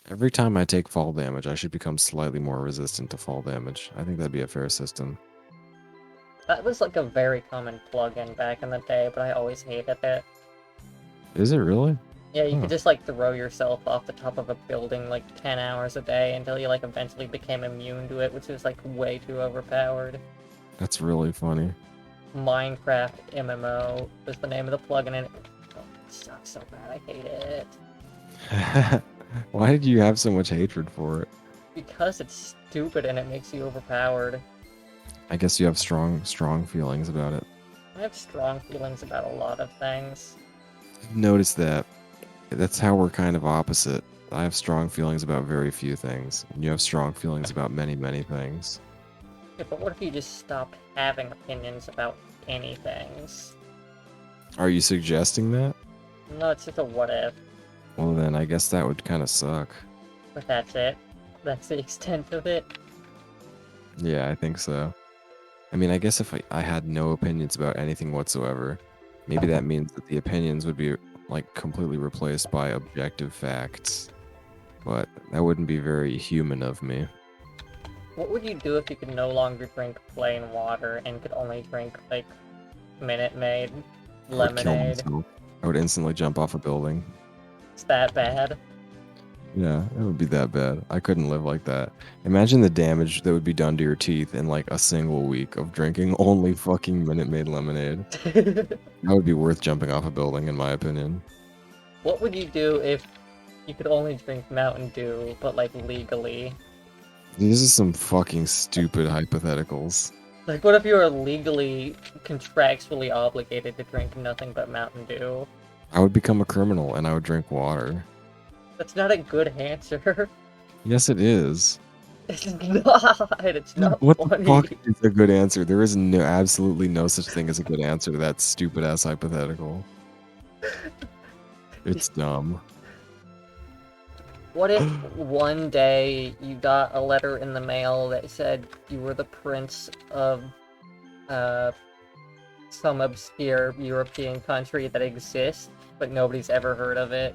Every time I take fall damage, I should become slightly more resistant to fall damage. I think that'd be a fair system. That was like a very common plugin back in the day, but I always hated it. Is it really? Yeah, you could Huh. just like throw yourself off the top of a building like 10 hours a day until you like eventually became immune to it, which was like way too overpowered. That's really funny. Minecraft MMO was the name of the plugin, and it sucks so bad. I hate it Why did you have so much hatred for it? because it's stupid and it makes you overpowered. I guess you have strong feelings about it. I have strong feelings about a lot of things. I've noticed that. That's how we're kind of opposite. I have strong feelings about very few things, and you have strong feelings about many, many things. Yeah, but what if you just stopped having opinions about anything? Are you suggesting that? No, it's just a what if, Well, then I guess that would kind of suck. but that's it. That's the extent of it. Yeah, I think so. I mean, I guess if I had no opinions about anything whatsoever, maybe that means that the opinions would be like completely replaced by objective facts. But that wouldn't be very human of me. What would you do if you could no longer drink plain water and could only drink, like, Minute Maid, I would kill lemonade? myself. I would instantly jump off a building. It's that bad. Yeah, it would be that bad. I couldn't live like that. Imagine the damage that would be done to your teeth in like a single week of drinking only fucking Minute Maid lemonade. That would be worth jumping off a building, in my opinion. What would you do if you could only drink Mountain Dew, but, like, legally? These are some fucking stupid hypotheticals. Like, what if you were legally, contractually obligated to drink nothing but Mountain Dew? I would become a criminal and I would drink water. That's not a good answer. Yes, it is. It's not. It's not What the funny. fuck is a good answer? There is no, absolutely no such thing as a good answer to that stupid ass hypothetical. It's dumb. What if one day you got a letter in the mail that said you were the prince of uh, some obscure European country that exists, but nobody's ever heard of it?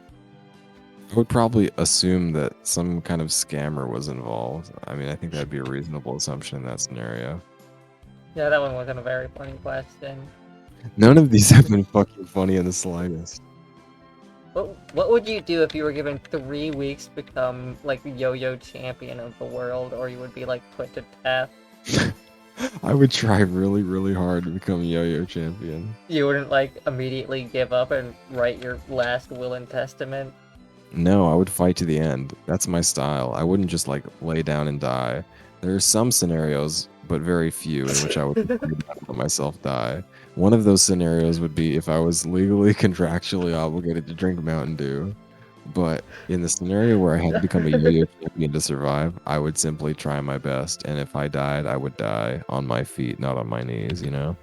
I would probably assume that some kind of scammer was involved. I mean, I think that'd be a reasonable assumption in that scenario. Yeah, that one wasn't a very funny question. None of these have been fucking funny in the slightest. What would you do if you were given 3 weeks to become like yo-yo champion of the world, or you would be like put to death? I would try really, really hard to become yo-yo champion. You wouldn't like immediately give up and write your last will and testament? No, I would fight to the end. That's my style. I wouldn't just like lay down and die. There are some scenarios, but very few, in which I would let myself die. One of those scenarios would be if I was legally contractually obligated to drink Mountain Dew. But in the scenario where I had to become a yo-yo champion to survive, I would simply try my best. And if I died, I would die on my feet, not on my knees, you know?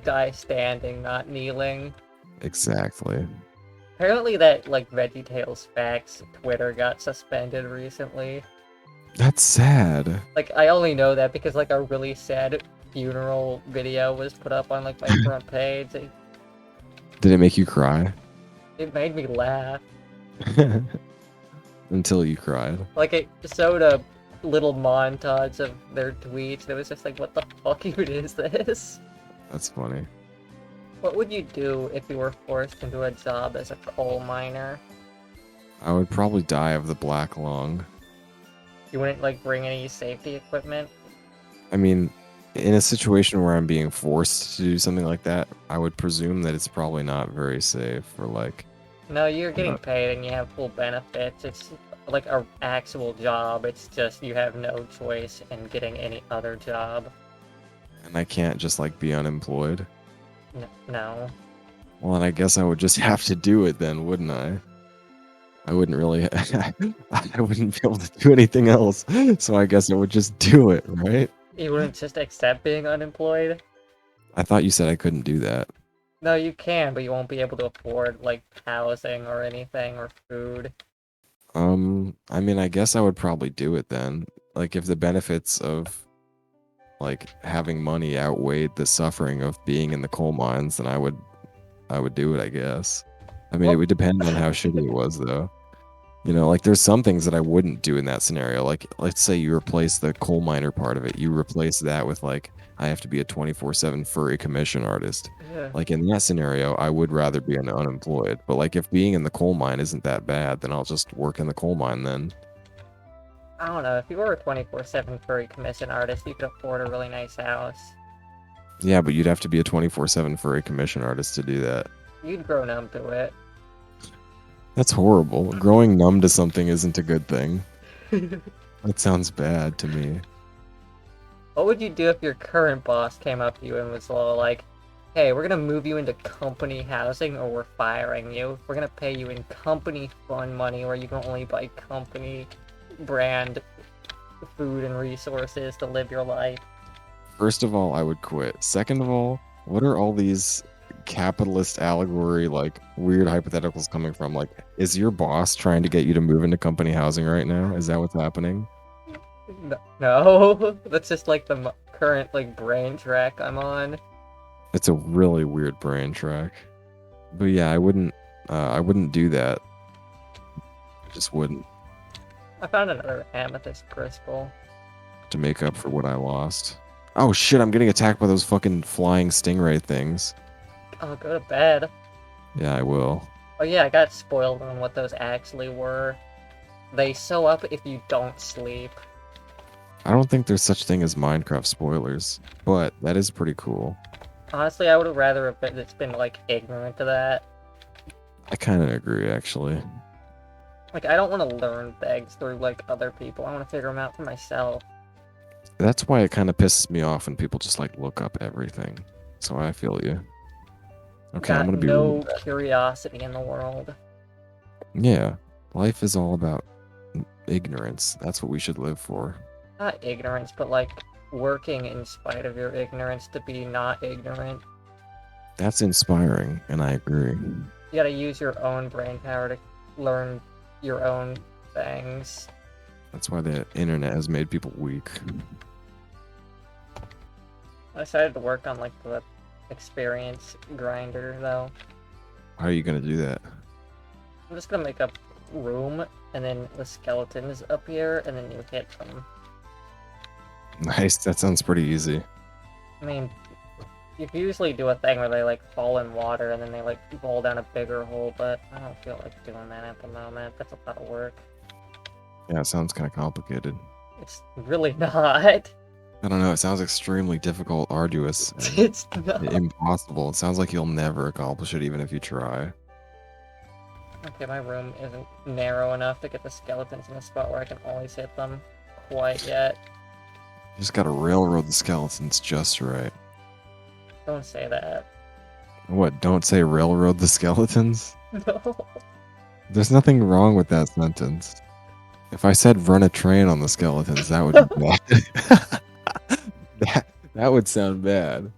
Die standing, not kneeling. Exactly. Apparently that, like, VeggieTales Facts Twitter got suspended recently. That's sad. Like, I only know that because, like, a really sad funeral video was put up on, like, my front page. Did it make you cry? It made me laugh. Until you cried. Like, it showed a little montage of their tweets, and it was just like, what the fuck even is this? That's funny. What would you do if you were forced into a job as a coal miner? I would probably die of the black lung. You wouldn't, like, bring any safety equipment? I mean, in a situation where I'm being forced to do something like that, I would presume that it's probably not very safe or like. No, you're I'm getting not- paid and you have full benefits. It's like a actual job. It's just you have no choice in getting any other job. And I can't just like be unemployed. No. Well, then I guess I would just have to do it then, wouldn't I? I wouldn't really. I wouldn't be able to do anything else. So I guess I would just do it, right? You wouldn't just accept being unemployed? I thought you said I couldn't do that. No, you can, but you won't be able to afford, like, housing or anything or food. I mean, I guess I would probably do it then. Like, if the benefits of like having money outweighed the suffering of being in the coal mines, then I would do it, I guess. I mean, it What would depend on how shitty it was, though. Like there's some things that I wouldn't do in that scenario. Like let's say you replace the coal miner part of it. You replace that with like I have to be a 24/7 furry commission artist. Yeah. Like in that scenario, I would rather be unemployed. But like if being in the coal mine isn't that bad, then I'll just work in the coal mine then. I don't know. If you were a 24/7 furry commission artist, you could afford a really nice house. Yeah, but you'd have to be a 24/7 furry commission artist to do that. You'd grow numb to it. That's horrible. Growing numb to something isn't a good thing. That sounds bad to me. What would you do if your current boss came up to you and was all like, hey, we're gonna move you into company housing or we're firing you. We're gonna pay you in company fund money where you can only buy company brand food and resources to live your life. First of all, I would quit. Second of all, what are all these capitalist allegory, like weird hypotheticals coming from? Like, is your boss trying to get you to move into company housing right now? Is that what's happening? No, that's just like the current like brain track I'm on. It's a really weird brain track. But yeah, I wouldn't do that. I just wouldn't, I found another amethyst crystal. to make up for what I lost. Oh shit, I'm getting attacked by those fucking flying stingray things. Oh, go to bed. Yeah, I will. Oh yeah, I got spoiled on what those actually were. They sew up if you don't sleep. I don't think there's such thing as Minecraft spoilers, but that is pretty cool. Honestly, I would have rather have been, it's been like ignorant to that. I kind of agree, actually. Like, I don't want to learn things through like other people. I want to figure them out for myself. That's why it kind of pisses me off when people just like look up everything. So I feel you. Okay, I'm Got gonna be no curiosity in the world. Yeah, life is all about ignorance. That's what we should live for. Not ignorance, but like working in spite of your ignorance to be not ignorant. That's inspiring, and I agree. You gotta use your own brain power to learn your own things. That's why the internet has made people weak. I decided to work on like the experience grinder though. How are you gonna do that? I'm just gonna make a room and then the skeletons appear and then you hit them. Nice, that sounds pretty easy. I mean, you can usually do a thing where they like fall in water and then they like fall down a bigger hole, but I don't feel like doing that at the moment. That's a lot of work. Yeah, it sounds kind of complicated. It's really not. I don't know, it sounds extremely difficult, arduous, and It's not. impossible. It sounds like you'll never accomplish it even if you try. Okay, my room isn't narrow enough to get the skeletons in a spot where I can always hit them quite yet. You just gotta railroad the skeletons just right. Don't say that. What, don't say railroad the skeletons? No. There's nothing wrong with that sentence. If I said run a train on the skeletons, that would be bad. that would sound bad.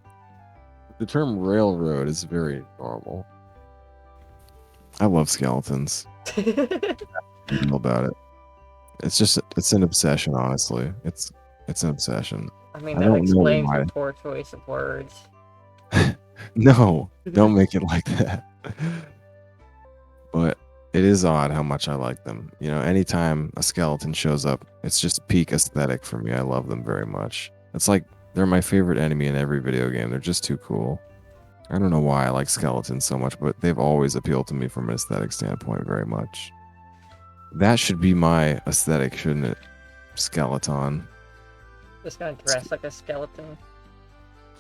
The term railroad is very normal. I love skeletons. I know about it. It's an obsession, honestly. It's an obsession. I mean, I that don't know explains why. your poor choice of words. No, don't make it like that. But it is odd how much I like them. Anytime a skeleton shows up, it's just peak aesthetic for me. I love them very much. It's like they're my favorite enemy in every video game. They're just too cool. I don't know why I like skeletons so much, but they've always appealed to me from an aesthetic standpoint very much. That should be my aesthetic, shouldn't it? Skeleton. Just gonna dress like a skeleton.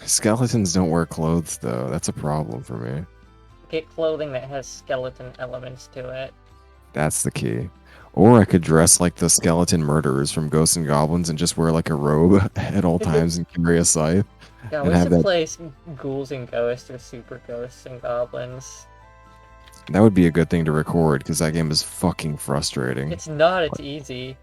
Skeletons don't wear clothes, though. That's a problem for me. Get clothing that has skeleton elements to it. That's the key. Or I could dress like the skeleton murderers from Ghosts and Goblins and just wear like a robe at all times and carry a scythe. Yeah, And we have should that- play ghouls and ghosts or super ghosts and goblins. That would be a good thing to record because that game is fucking frustrating. It's not, it's easy.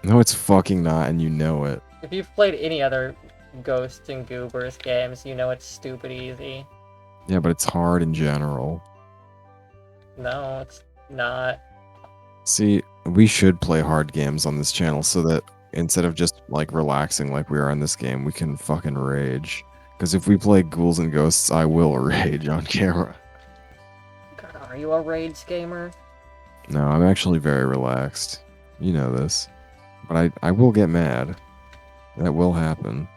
No, it's fucking not, and you know it. If you've played any other Ghosts and Goobers games, you know it's stupid easy. Yeah, but it's hard in general. No, it's not. See, we should play hard games on this channel so that instead of just like relaxing like we are in this game, we can fucking rage. Because if we play Ghouls and Ghosts, I will rage on camera. God, are you a rage gamer? No, I'm actually very relaxed. You know this. But I will get mad. That will happen.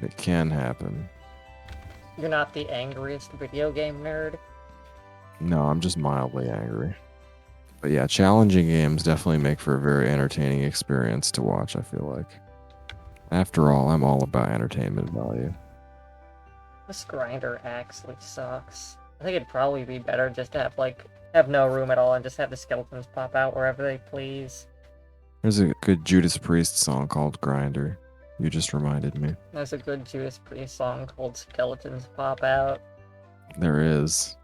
It can happen. You're not the angriest video game nerd. No, I'm just mildly angry. But yeah, challenging games definitely make for a very entertaining experience to watch, I feel like. After all, I'm all about entertainment value. This grinder actually sucks. I think it'd probably be better just to have have no room at all and just have the skeletons pop out wherever they please. There's a good Judas Priest song called Grinder. You just reminded me. There's a good Judas Priest song called Skeletons Pop Out. There is.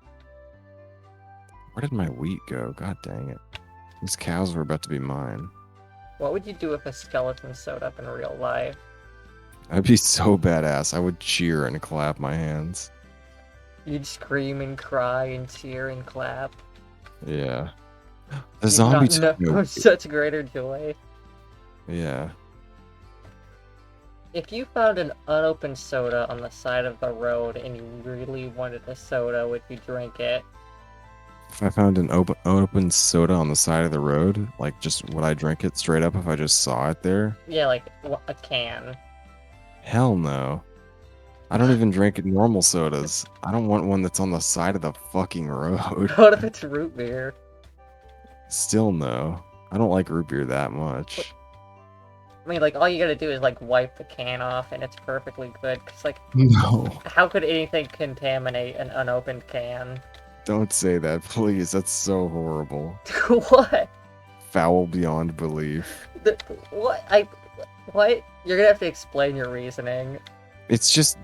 Where did my wheat go? God dang it. These cows were about to be mine. What would you do if a skeleton showed up in real life? I'd be so badass. I would cheer and clap my hands. You'd scream and cry and cheer and clap. Yeah. The You'd zombie not know such greater joy. Yeah. If you found an unopened soda on the side of the road and you really wanted a soda, would you drink it? If I found an open soda on the side of the road, like, just would I drink it straight up if I just saw it there? Yeah, like a can. Hell no. I don't even drink normal sodas. I don't want one that's on the side of the fucking road. What if it's root beer? Still no. I don't like root beer that much. I mean, like, all you gotta do is, like, wipe the can off and it's perfectly good. Cause, like, No. how could anything contaminate an unopened can? Don't say that, please. That's so horrible. What? Foul beyond belief. What? What? You're gonna have to explain your reasoning. It's just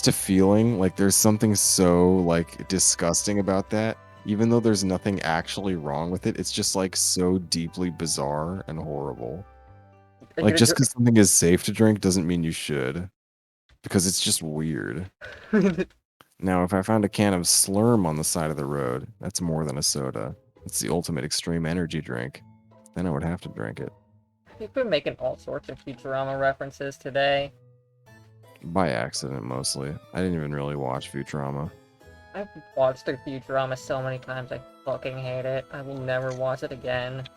a feeling. Like, there's something so, like, disgusting about that. Even though there's nothing actually wrong with it, it's just, like, so deeply bizarre and horrible. Like, just because something is safe to drink doesn't mean you should. Because it's just weird. Now, if I found a can of Slurm on the side of the road, that's more than a soda. It's the ultimate extreme energy drink. Then I would have to drink it. You've been making all sorts of Futurama references today. By accident, mostly. I didn't even really watch Futurama. I've watched through Futurama so many times, I fucking hate it. I will never watch it again.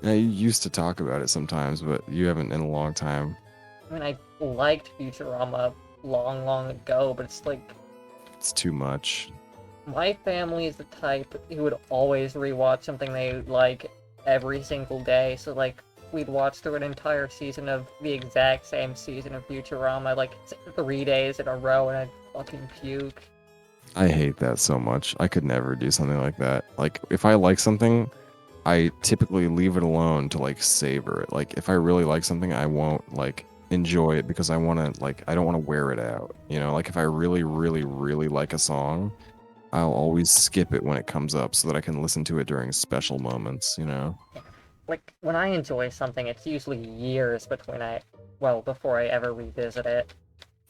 Yeah, you used to talk about it sometimes, but you haven't in a long time. I mean, I liked Futurama long, long ago, but it's like... It's too much. My family is the type who would always rewatch something they like every single day, so like, we'd watch through an entire season of the exact same season of Futurama, like 3 days in a row, and I'd fucking puke. I hate that so much. I could never do something like that. Like, if I like something, I typically leave it alone to, like, savor it. Like, if I really like something, I won't, like, enjoy it because I want to, like, I don't want to wear it out. You know, like, if I really, really, really like a song, I'll always skip it when it comes up so that I can listen to it during special moments, you know? Like, when I enjoy something, it's usually years before I ever revisit it.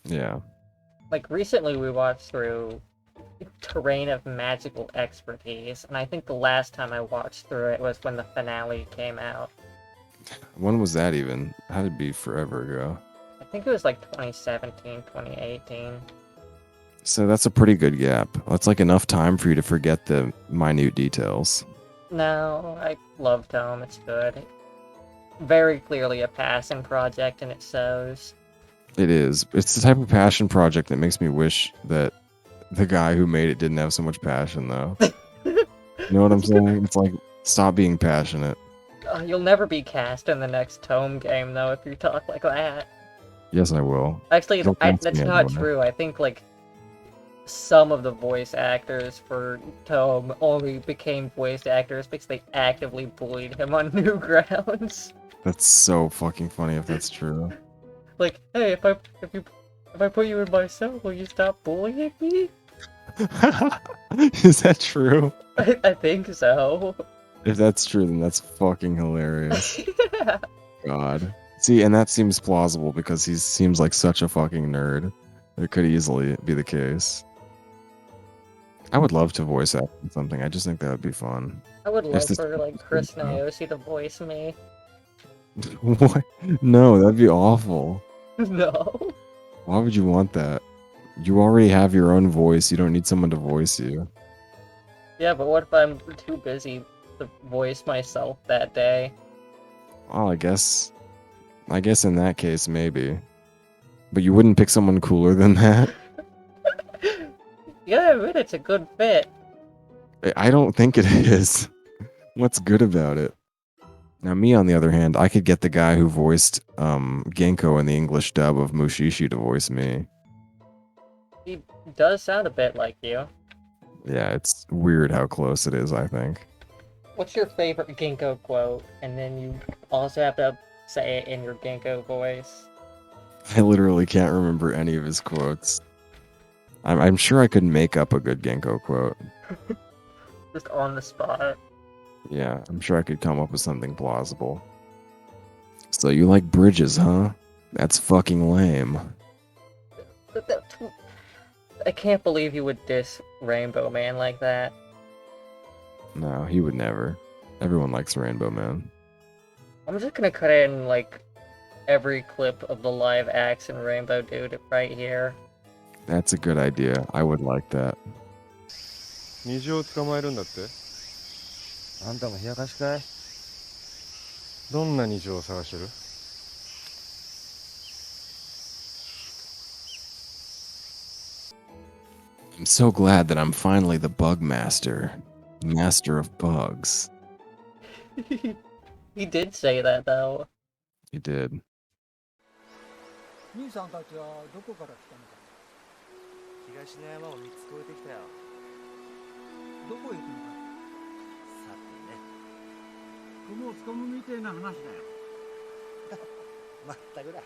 Yeah. Like, recently we watched through Terrain of Magical Expertise, and I think the last time I watched through it was when the finale came out. When was that even? Had to be forever ago. I think it was like 2017, 2018. So that's a pretty good gap. That's like enough time for you to forget the minute details. No, I love Tome, it's good. Very clearly a passion project, and it shows. It is. It's the type of passion project that makes me wish that the guy who made it didn't have so much passion, though. You know what I'm saying? It's like, stop being passionate. You'll never be cast in the next Tome game, though, if you talk like that. Yes, I will. Actually, Don't cancel that's me not anyway. true. I think, like, some of the voice actors for Tome only became voice actors because they actively bullied him on Newgrounds. That's so fucking funny if that's true. Like, hey, if I put you in my cell, will you stop bullying me? Is that true? I think so. If that's true, then that's fucking hilarious. Yeah. God. See, and that seems plausible because he seems like such a fucking nerd. It could easily be the case. I would love to voice act in something. I just think that would be fun. I would love this- for, like, Chris Naosi to voice me. What? No, that'd be awful. No. Why would you want that? You already have your own voice. You don't need someone to voice you. Yeah, but what if I'm too busy to voice myself that day. Oh, I guess in that case, maybe. But you wouldn't pick someone cooler than that? Yeah, I mean, it's a good fit. I don't think it is. What's good about it? Now, me, on the other hand, I could get the guy who voiced Genko in the English dub of Mushishi to voice me. He does sound a bit like you. Yeah, it's weird how close it is, I think. What's your favorite Ginkgo quote? And then you also have to say it in your Ginkgo voice. I literally can't remember any of his quotes. I'm sure I could make up a good Genko quote. Just on the spot. Yeah, I'm sure I could come up with something plausible. So you like bridges, huh? That's fucking lame. I can't believe you would diss Rainbow Man like that. No, he would never. Everyone likes Rainbow Man. I'm just gonna cut in, like, every clip of the live action Rainbow Dude right here. That's a good idea. I would like that. 虹を捕まえるんだって。あんたも冷やかしかい？どんな虹を探してる？ I'm so glad that I'm finally the bug master. Master of bugs. He did say that, though. He did. 兄さんたちはどこから来たのか東の山を3つ越えてきたよ。どこへ行くのかさてね。雲をつかむみてえな話だよ。まったくだ。